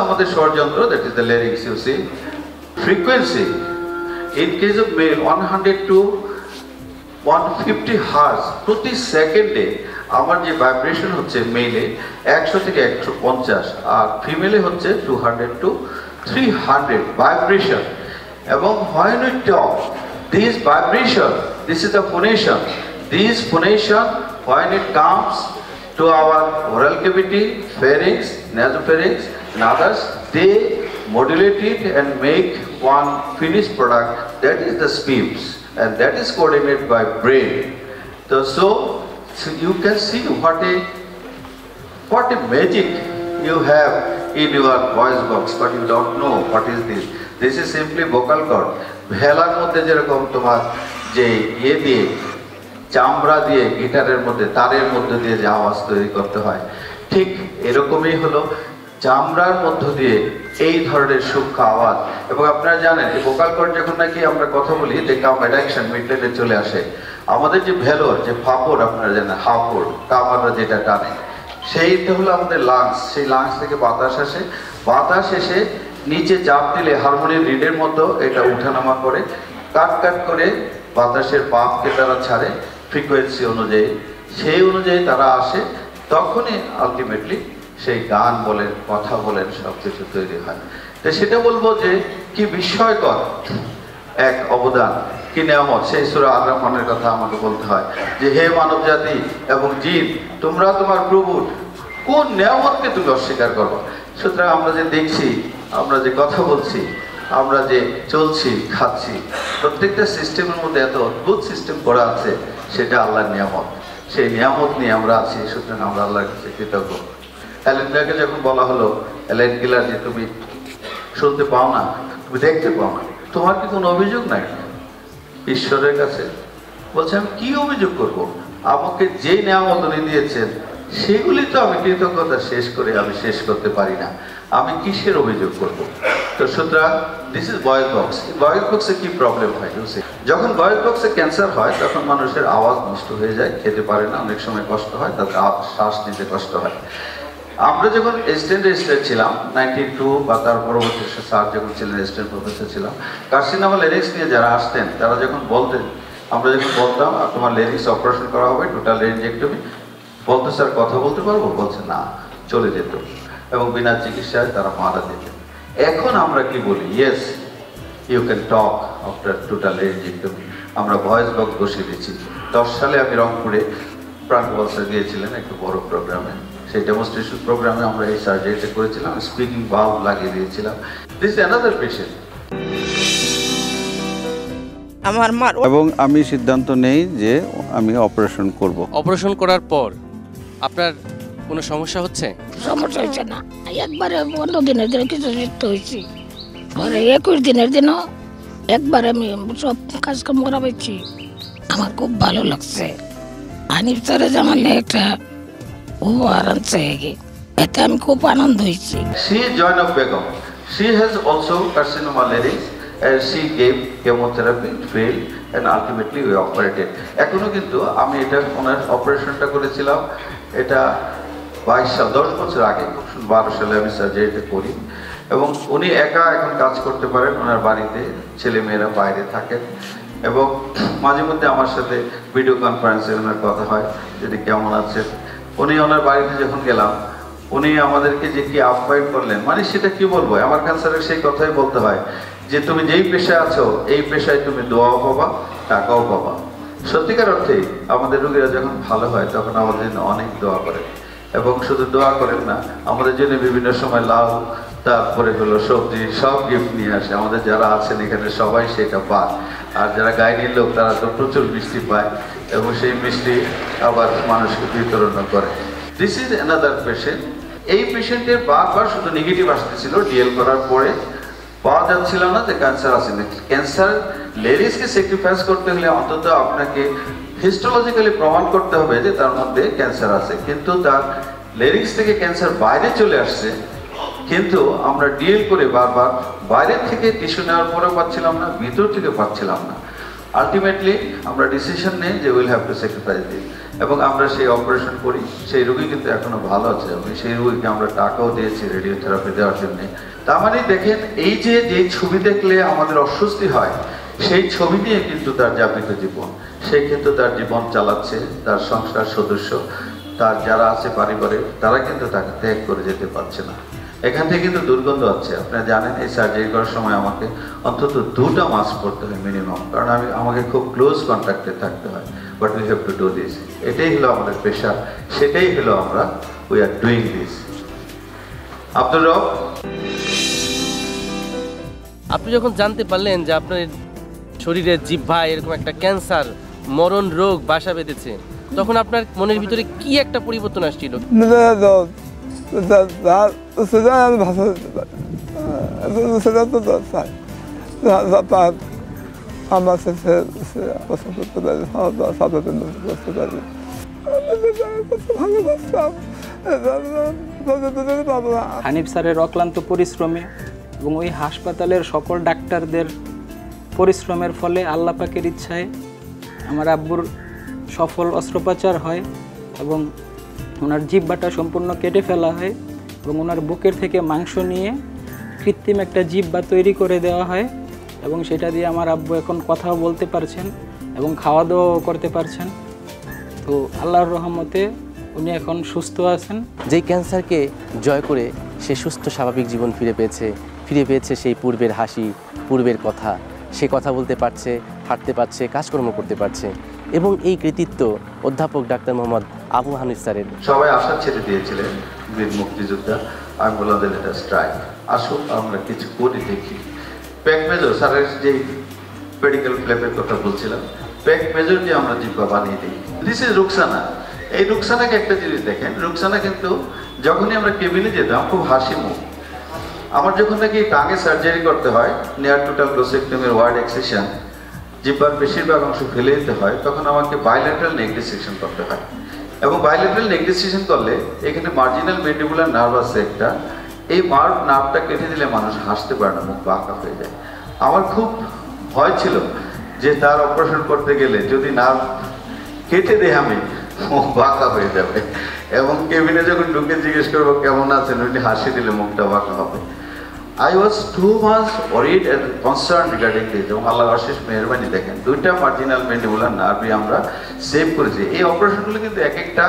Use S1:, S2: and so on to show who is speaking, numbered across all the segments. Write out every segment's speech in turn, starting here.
S1: আমাদের স্বরযন্ত্র, that is the larynx you see. Frequency in case of male 100 to 150 Hz প্রতি সেকেন্ডে আমার যে ভাইব্রেশন হচ্ছে মেলে 100 থেকে 150 আর ফিমেলে হচ্ছে 200 to 300 ভাইব্রেশন। এবং when we talk this vibration, this is the phonation, this phonation when it comes to our oral cavity, pharynx, nasopharynx and others, they modulate it and make one finished product, that is the speech, and that is coordinated by brain. So you can see what a magic you have in your voice box, but you don't know what is this. This is simply vocal cord. ভেলার মধ্যে যেরকম তোমার যে ইয়ে দিয়ে চামড়া দিয়ে গিটারের মধ্যে তারের মধ্যে দিয়ে যে আওয়াজ তৈরি করতে হয়, ঠিক এরকমই হলো চামড়ার মধ্য দিয়ে এই ধরনের সূক্ষ্ম আওয়াজ। এবং আপনারা জানেন এই ভোকাল কর্ড যখন নাকি আমরা কথা বলি যে কাম অ্যাডাকশন মিডলেটে চলে আসে, আমাদের যে ভেলোর যে ফাপড় আপনারা জানেন হাফড় কামাররা যেটা টানে, সেইটা হলো আমাদের লাংস। সেই লাংস থেকে বাতাস আসে, বাতাস এসে নিচে চাপ দিলে হারমোনিয়াম রিডের মতো এটা উঠানামা করে, কাট কাট করে বাতাসের পাপকে তারা ছাড়ে ফ্রিকোয়েন্সি অনুযায়ী, সেই অনুযায়ী তারা আসে, তখনই আলটিমেটলি সেই গান বলেন কথা বলেন সব কিছু তৈরি হয়। তো সেটা বলবো যে কি বিস্ময়কর এক অবদান, কি নিয়ামত। সেই সূরা আর রহমানের কথা আমাকে বলতে হয় যে হে মানব জাতি এবং জিন, তোমরা তোমার প্রভুর কোন নিয়ামতকে তুমি অস্বীকার করো। সুতরাং আমরা যে দেখছি, আমরা যে কথা বলছি, আমরা যে চলছি খাচ্ছি, প্রত্যেকটা সিস্টেমের মধ্যে এত অদ্ভুত সিস্টেম করা আছে, সেটা আল্লাহর নিয়ামত। সেই নিয়ামত নিয়ে আমরা আছি, সুতরাং আমরা আল্লাহর কাছে কৃতজ্ঞ। অ্যালেনকে যখন বলা হলো অ্যালেন গিলার যে তুমি শুনতে পাও না, তুমি দেখতে পাও না, তোমার কি কোনো অভিযোগ নাই ঈশ্বরের কাছে? বলছে আমি কি অভিযোগ করব, আমাকে যে নিয়ামত উনি দিয়েছেন সেগুলি তো আমি কৃতজ্ঞতা শেষ করে আমি শেষ করতে পারি না, আমি কিসের অভিযোগ করব? তো সুতরাং this is voice box. Voice বক্সে কি প্রবলেম হয়? যখন ভয়েস বক্সে ক্যান্সার হয় তখন মানুষের আওয়াজ নষ্ট হয়ে যায়, খেতে পারে না, অনেক সময় কষ্ট হয়, তাদের শ্বাস নিতে কষ্ট হয়। আমরা যখন রেজিস্ট্যান্ট ছিলাম 92 বা তার পরবর্তী স্যার যখন ছিলেন রেজিস্ট্যান্ট প্রফেসর ছিলাম, কার্সিনোমা লেরিক্স নিয়ে যারা আসতেন তারা যখন বলতেন, আমরা যখন বলতাম আর তোমার লেরিক্স অপারেশন করা হবে টোটাল লেরিঞ্জেক্টমি, বলতো স্যার কথা বলতে পারবো? বলছে না, চলে যেত এবং বিনা চিকিৎসায় তারা মারা যেতেন। এখন আমরা কি বলি? Yes you can talk after total laryngectomy. আমরা ভয়েস বক্স বসিয়ে দিচ্ছি। 10 সালে আমি রংপুরে প্রাণকুমার স্যার গিয়েছিলেন একটু বড় প্রোগ্রামে, সেই ডেমনস্ট্রেশন প্রোগ্রামে আমরা এই সার্জারিটা করেছিলাম, স্পিকিং ভালভ লাগিয়ে দিয়েছিলাম। This is another patient.
S2: আমার মা
S3: এবং আমি সিদ্ধান্ত নেই যে আমি অপারেশন করব।
S4: অপারেশন করার পর আপনার কোনো সমস্যা হচ্ছে?
S5: সমস্যা হচ্ছে না, একবারে 15 দিনের দিনে কিছু মৃত্যু হয়েছি, পরে 21 দিনের দিনও একবার আমি সব কাজকাম করা পাইছি। আমার খুব ভালো লাগছে। আনিফ স্যারে যেমন একটা উপহার আনছে, এতে আমি খুব আনন্দ হয়েছি।
S1: She is Joinab Begum. She has also carcinoma larynx and she gave chemotherapy, failed and ultimately we operated. এখনো কিন্তু আমি এটা ওনার অপারেশনটা করেছিলাম, এটা 22 সাল 10 বছর আগে, 12 সালে আমি সার্জারিটা করি। এবং উনি একা এখন কাজ করতে পারেন ওনার বাড়িতে, ছেলে মেয়েরা বাইরে থাকেন এবং মাঝে মধ্যে আমার সাথে ভিডিও কনফারেন্সে ওনার কথা হয় যদি কেমন আছেন। উনি ওনার বাড়িতে যখন গেলাম, উনি আমাদেরকে যে কি আপ্যায়ন করলেন, মানে সেটা কি বলবো, আমার ক্যান্সারের সেই কথাই বলতে হয় যে তুমি যেই পেশায় আছো এই পেশায় তুমি দোয়াও পাবা, টাকাও পাবা। সত্যিকার অর্থে আমাদের রোগীরা যখন ভালো হয় তখন আমাদের জন্য অনেক দোয়া করেন, এবং শুধু দোয়া করেন না, আমাদের জন্য বিভিন্ন সময় লাউ, তারপরে হলো সবজি, সব গিফট নিয়ে আসে। আমাদের যারা আছেন এখানে সবাই সেটা পায়, আর যারা গাইনির লোক তারা তো প্রচুর মিষ্টি পায় এবং সেই মিষ্টি আবার মানুষকে বিতরণ করে। This is another patient. এই পেশেন্টের বারবার শুধু নেগেটিভ আসতেছিল, ডিএল করার পরে পাওয়া যাচ্ছিল না যে ক্যান্সার আছে নাকি। ক্যান্সার লেরিক্সকে স্যাক্রিফাইস করতে হলে অন্তত আপনাকে হিস্টোলজিক্যালি প্রমাণ করতে হবে যে তার মধ্যে ক্যান্সার আছে, কিন্তু তার লেরিক্স থেকে ক্যান্সার বাইরে চলে আসছে, কিন্তু আমরা ডিএল করে বারবার বাইরে থেকে টিস্যু নেওয়ার পরেও পাচ্ছিলাম না, ভিতর থেকে পাচ্ছিলাম না। আলটিমেটলি আমরা ডিসিশন নেই যে will have to sacrifice this, এবং আমরা সেই অপারেশন করি। সেই রোগী কিন্তু এখনো ভালো আছে, এবং সেই রোগীকে আমরা টাকাও দিয়েছি রেডিওথেরাপি দেওয়ার জন্য। তার মানে দেখেন, এই যে ছবি দেখলে আমাদের অস্বস্তি হয়, সেই ছবি নিয়ে কিন্তু তার যাপিত জীবন, সে কিন্তু তার জীবন চালাচ্ছে, তার সংসার সদস্য, তার যারা আছে পারিবারিক, তারা কিন্তু তাকে ত্যাগ করে যেতে পারছে না। এখান থেকে কিন্তু দুর্গন্ধ আছে। আপনারা জানেন, এই সার্জারি করার সময় আমাকে অন্তত 2টা মাস্ক পরতে হয় মিনিমাম, কারণ আমাকে খুব ক্লোজ কন্ট্যাক্টে থাকতে হয়। But we have to do this. এটাই হলো আমাদের পেশা, সেটাই হলো আমরা we are doing this. Abdur রব,
S4: আপনি যখন জানতে পারলেন যে আপনার শরীরে জিহ্বায় এরকম একটা ক্যান্সার মরণ রোগ বাসা বেঁধেছে, তখন আপনার মনের ভিতরে কি একটা পরিবর্তন আসছিল?
S2: হানিফ স্যারের অক্লান্ত পরিশ্রমে এবং ওই হাসপাতালের সকল ডাক্তারদের পরিশ্রমের ফলে আল্লাহ পাকের ইচ্ছায় আমার আব্বুর সফল অস্ত্রোপচার হয় এবং ওনার জিহ্বাটা সম্পূর্ণ কেটে ফেলা হয় এবং ওনার বুকের থেকে মাংস নিয়ে কৃত্রিম একটা জিহ্বা তৈরি করে দেওয়া হয় এবং সেটা দিয়ে আমার আব্বু এখন কথাও বলতে পারছেন এবং খাওয়া দাওয়াও করতে পারছেন। তো আল্লাহর রহমতে উনি এখন সুস্থ আছেন।
S4: যেই ক্যান্সারকে জয় করে সে সুস্থ স্বাভাবিক জীবন ফিরে পেয়েছে সেই পূর্বের হাসি, পূর্বের কথা, সে কথা বলতে পারছে, হাঁটতে পারছে, কাজকর্ম করতে পারছে। এবং এই কৃতিত্ব অধ্যাপক ডাক্তার মোহাম্মদ আবু হানিফ স্যারের।
S1: সবাই আশা ছেড়ে দিয়েছিলেন বীর মুক্তিযোদ্ধা। আমি বললাম এটা স্ট্রাইক, আসুন আমরা কিছু করে দেখি। প্যাক মেজর স্যারের যে মেডিকেল ফ্ল্যাপের কথা বলছিলাম, প্যাক মেজর দিয়ে আমরা জিহ্বা বানিয়ে দিই। This is Rukhsana. এই রুকসানাকে একটা জিনিস দেখেন, রুকসানা কিন্তু যখনই আমরা কেবিনে যেতাম খুব হাসি মুখ। আমার যখন নাকি টাঙে সার্জারি করতে হয়, নিয়ার টোটাল গ্লোসেক্টমির ওয়ার্ড এক্সেশন, জিহ্বার বেশিরভাগ অংশ ফেলে দিতে হয়, তখন আমাকে বাইল্যাটারাল নেক ডিসেকশন করতে হয়। এবং বাইল্যাটারাল নেক ডিসেকশন করলে এখানে মার্জিনাল মেন্ডিবুলার নার্ভ আছে একটা, এই নার্ভটা কেটে দিলে মানুষ হাসতে পারে না, মুখ বাঁকা হয়ে যায়। আমার খুব ভয় ছিল যে তার অপারেশন করতে গেলে যদি নার্ভ কেটে দেয় আমি, মুখ বাঁকা হয়ে যাবে, এবং কেবিনে যখন ঢুকে জিজ্ঞেস করবো কেমন আছেন, উনি হাসি দিলে মুখটা বাঁকা হবে। I was too much worried and concerned regarding this. এবং আল্লাহ অশেষ মেহরবানি দেখেন, 2টা মার্জিনাল মেন্ডিবুলার নার্ভই আমরা সেভ করেছি। এই অপারেশনগুলো কিন্তু এক একটা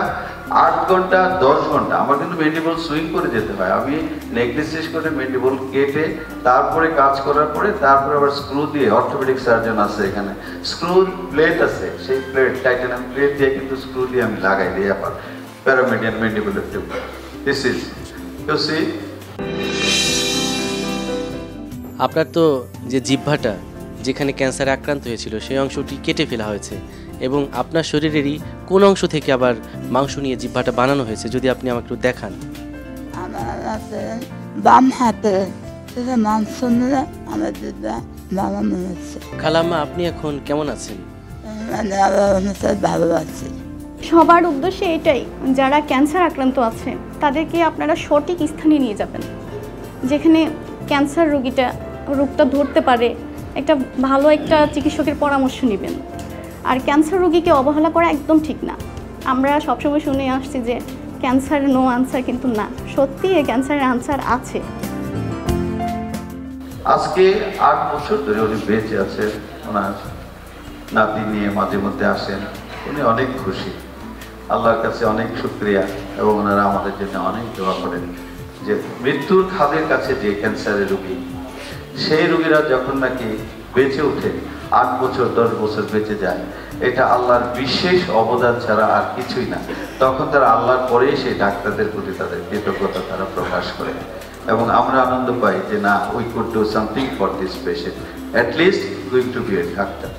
S1: 8 ঘন্টা 10 ঘন্টা আমার কিন্তু মেন্ডিবল সুইং করে যেতে হয়। আমি নেক ডিসেকশন করে মেন্ডিবল কেটে তারপরে কাজ করার পরে তারপরে আবার স্ক্রু দিয়ে, অর্থোপেডিক সার্জন আছে এখানে, স্ক্রু প্লেট আছে, সেই প্লেট টাইটানিয়াম প্লেট দিয়ে কিন্তু স্ক্রু দিয়ে আমি লাগাই দিই আবার paramedian mandibular tube. This is you see.
S4: আপনার তো যে জিহ্বাটা যেখানে ক্যান্সারে আক্রান্ত হয়েছিল সেই অংশটি কেটে ফেলা হয়েছে, এবং আপনার শরীরেরই কোন অংশ থেকে আবার মাংস নিয়ে জিহ্বাটা বানানো হয়েছে, যদি আপনি আমাকে একটু দেখান।
S6: আমার আছে বাম হাতে মাংস নিয়ে আমার জিহ্বা বানানো হয়েছে।
S4: খালাম্মা, আপনি এখন কেমন আছেন?
S6: মানে আল্লাহ ভালো আছে।
S7: সবার উদ্দেশ্য এটাই, যারা ক্যান্সার আক্রান্ত আছে তাদেরকে আপনারা সঠিক স্থানে নিয়ে যাবেন, যেখানে ক্যান্সার রোগটা ধরতে পারে, একটা ভালো একটা চিকিৎসকের পরামর্শ নেবেন। আর ক্যান্সার রোগীকে অবহেলা করা একদম ঠিক না। আমরা সবসময় শুনে আসছি যে ক্যান্সার নো আনসার, কিন্তু না, সত্যি এই ক্যান্সারের আনসার আছে।
S1: আজকে 8 বছর ধরে উনি বেঁচে আছেন, ওনার নাতি নিয়ে মাঝে মধ্যে আসেন, উনি অনেক খুশি, আল্লাহর কাছে অনেক শুকরিয়া, এবং ওনারা আমাদের জন্য অনেক দোয়া করেন যে মৃত্যুর খাদের কাছে যে ক্যান্সারের রোগী, সেই রোগীরা যখন নাকি বেঁচে ওঠে, 8 বছর 10 বছর বেঁচে যায়, এটা আল্লাহর বিশেষ অবদান ছাড়া আর কিছুই না। তখন তারা আল্লাহর পরেই সেই ডাক্তারদের প্রতি তাদের কৃতজ্ঞতা তারা প্রকাশ করে, এবং আমরা আনন্দ পাই যে না, we could do something for this patient, at least going to be a doctor.